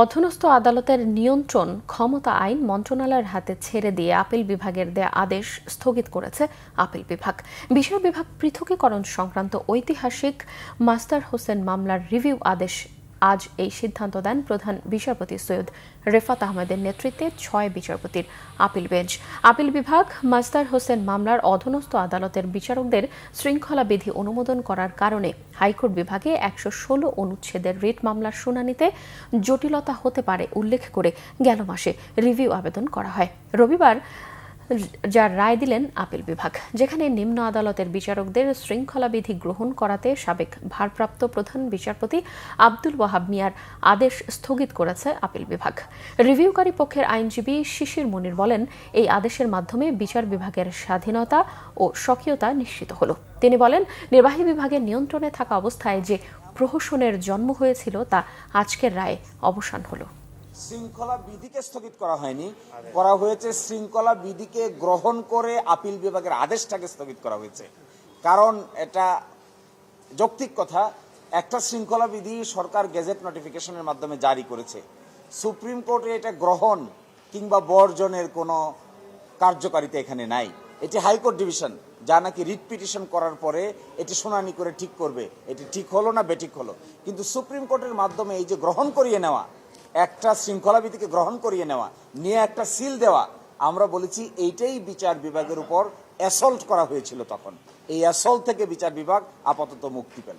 অধীনস্থ আদালতের নিয়ন্ত্রণ ক্ষমতা আইন মন্ত্রণালয়ের হাতে ছেড়ে দিয়ে আপিল বিভাগের দেয়া আদেশ স্থগিত করেছে আপিল বিভাগ। বিচার বিভাগ পৃথকীকরণ সংক্রান্ত ঐতিহাসিক মাস্টার হোসেন মামলার রিভিউ আদেশ আজ এই সিদ্ধান্ত দেন প্রধান বিচারপতি সৈয়দ রেফাত আহমেদের নেতৃত্বে ৬ বিচারপতির আপিল বেঞ্চ। আপিল বিভাগ মাস্টার হোসেন মামলার অধীনস্থ আদালতের বিচারকদের শৃঙ্খলা বিধি অনুমোদন করার কারণে হাইকোর্ট বিভাগে ১১৬ অনুচ্ছেদের রিট মামলার শুনানিতে জটিলতা হতে পারে উল্লেখ করে গেল মাসে রিভিউ আবেদন করা হয়। রবিবার যার রায় দিলেন আপিল বিভাগ, যেখানে নিম্ন আদালতের বিচারকদের শৃঙ্খলাবিধি গ্রহণ করাতে সাবেক ভারপ্রাপ্ত প্রধান বিচারপতি আব্দুল ওয়াহাব মিয়ার আদেশ স্থগিত করেছে আপিল বিভাগ। রিভিউকারী পক্ষের আইনজীবী শিশির মুনির বলেন, এই আদেশের মাধ্যমে বিচার বিভাগের স্বাধীনতা ও স্বকীয়তা নিশ্চিত হলো। তিনি বলেন, নির্বাহী বিভাগের নিয়ন্ত্রণে থাকা অবস্থায় যে প্রহসনের জন্ম হয়েছিল তা আজকের রায়ে অবসান হলো। শৃঙ্খলা বিধিকে স্থগিত করা হয়নি, করা হয়েছে শৃঙ্খলা বিধিকে গ্রহণ করে আপিল বিভাগের আদেশটাকে স্থগিত করা হয়েছে। কারণ এটা যৌক্তিক কথা, একটা শৃঙ্খলা বিধি সরকার গেজেট নোটিফিকেশনের মাধ্যমে জারি করেছে। সুপ্রিম কোর্টে এটা গ্রহণ কিংবা বর্জনের কোনো কার্যকারিতা এখানে নাই। এটি হাইকোর্ট ডিভিশন, যা নাকি রিট পিটিশন করার পরে এটি শুনানি করে ঠিক করবে এটি ঠিক হলো না বেঠিক হলো। কিন্তু সুপ্রিম কোর্টের মাধ্যমে এই যে গ্রহণ করিয়ে নেওয়া, একটা শৃঙ্খলাবিধিকে গ্রহণ করিয়ে নেওয়া, নিয়ে একটা সিল দেওয়া, আমরা বলেছি এইটাই বিচার বিভাগের উপর অ্যাসল্ট করা হয়েছিল। তখন এই অ্যাসল্ট থেকে বিচার বিভাগ আপাতত মুক্তি পেল।